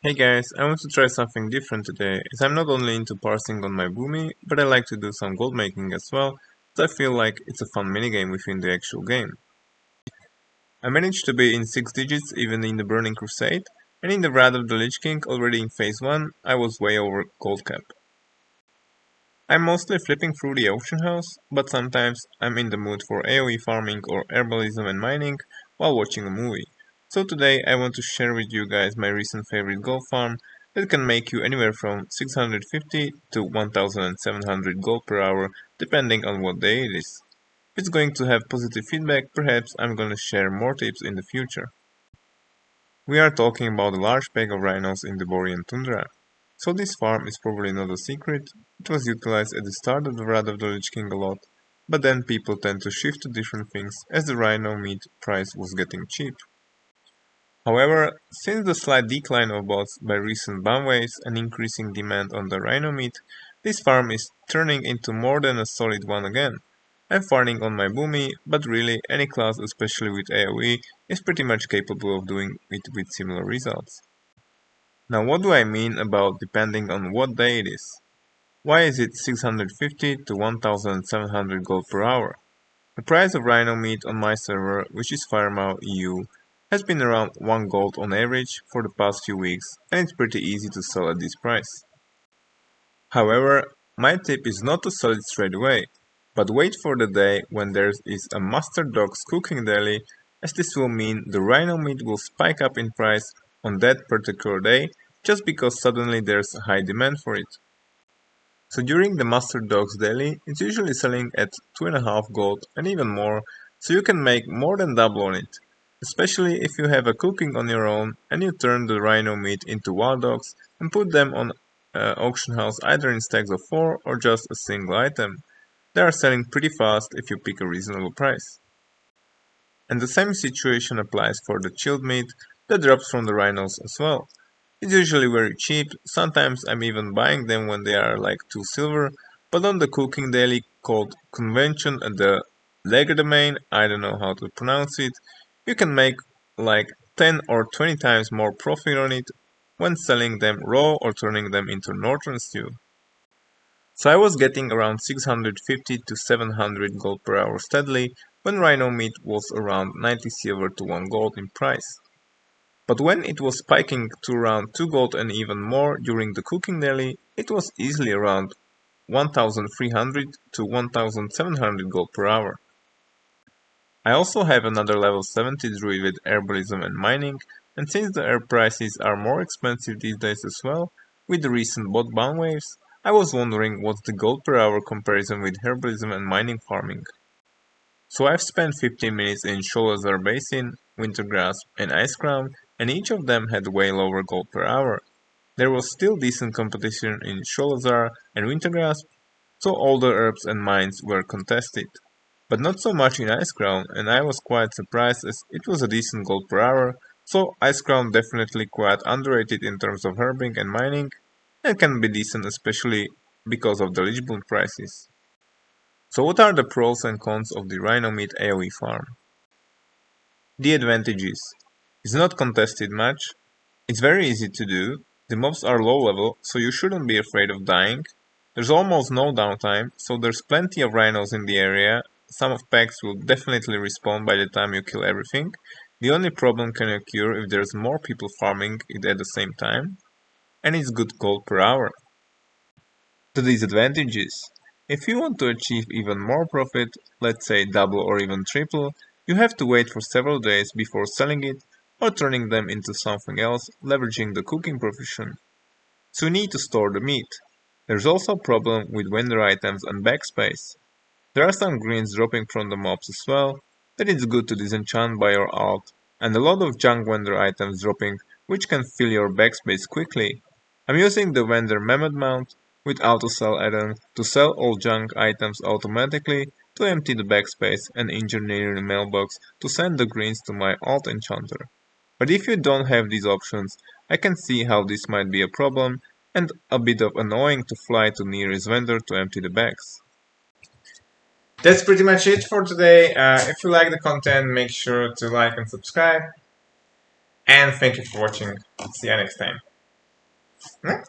Hey guys, I want to try something different today, as I'm not only into parsing on my boomie, but I like to do some gold making as well, so I feel like it's a fun minigame within the actual game. I managed to be in 6 digits even in the Burning Crusade, and in the Wrath of the Lich King already in phase 1, I was way over gold cap. I'm mostly flipping through the auction house, but sometimes I'm in the mood for AoE farming or herbalism and mining while watching a movie. So today I want to share with you guys my recent favorite gold farm that can make you anywhere from 650 to 1700 gold per hour depending on what day it is. If it's going to have positive feedback, perhaps I'm gonna share more tips in the future. We are talking about a large pack of rhinos in the Borean Tundra. So this farm is probably not a secret, it was utilized at the start of the Wrath of the Lich King a lot, but then people tend to shift to different things as the rhino meat price was getting cheap. However, since the slight decline of bots by recent ban waves and increasing demand on the rhino meat, this farm is turning into more than a solid one again. I'm farming on my boomie, but really any class especially with AoE is pretty much capable of doing it with similar results. Now what do I mean about depending on what day it is? Why is it 650 to 1700 gold per hour? The price of rhino meat on my server, which is Firemouth EU, has been around 1 gold on average for the past few weeks, and it's pretty easy to sell at this price. However, my tip is not to sell it straight away, but wait for the day when there is a Master Dog's cooking daily, as this will mean the rhino meat will spike up in price on that particular day just because suddenly there's a high demand for it. So during the Master Dog's daily, it's usually selling at 2.5 gold and even more, so you can make more than double on it. Especially if you have a cooking on your own and you turn the rhino meat into wild dogs and put them on auction house either in stacks of 4 or just a single item. They are selling pretty fast if you pick a reasonable price. And the same situation applies for the chilled meat that drops from the rhinos as well. It's usually very cheap, sometimes I'm even buying them when they are like 2 silver, but on the cooking daily called convention at the Legerdemain, I don't know how to pronounce it, you can make like 10 or 20 times more profit on it when selling them raw or turning them into northern stew. So I was getting around 650 to 700 gold per hour steadily when rhino meat was around 90 silver to 1 gold in price. But when it was spiking to around 2 gold and even more during the cooking daily, it was easily around 1300 to 1700 gold per hour. I also have another level 70 druid with herbalism and mining, and since the herb prices are more expensive these days as well, with the recent bot ban waves, I was wondering what's the gold per hour comparison with herbalism and mining farming. So I've spent 15 minutes in Sholazar Basin, Wintergrasp and Ice Crown, and each of them had way lower gold per hour. There was still decent competition in Sholazar and Wintergrasp, so all the herbs and mines were contested. But not so much in Ice Crown, and I was quite surprised as it was a decent gold per hour, so Ice Crown definitely quite underrated in terms of herbing and mining, and can be decent especially because of the legible prices. So what are the pros and cons of the Rhino Meat AoE farm? The advantages. It's not contested much, it's very easy to do, the mobs are low level so you shouldn't be afraid of dying, there's almost no downtime, so there's plenty of rhinos in the area, some of packs will definitely respawn by the time you kill everything, the only problem can occur if there's more people farming it at the same time, and it's good gold per hour. The disadvantages. If you want to achieve even more profit, let's say double or even triple, you have to wait for several days before selling it or turning them into something else, leveraging the cooking profession. So you need to store the meat. There's also a problem with vendor items and backspace. There are some greens dropping from the mobs as well, that it's good to disenchant by your alt, and a lot of junk vendor items dropping which can fill your backspace quickly. I'm using the vendor method mount with autosell add-on to sell all junk items automatically to empty the backspace and engineer the mailbox to send the greens to my alt enchanter. But if you don't have these options, I can see how this might be a problem and a bit of annoying to fly to nearest vendor to empty the bags. That's pretty much it for today. If you like the content, make sure to like and subscribe. And thank you for watching. See you next time. Né?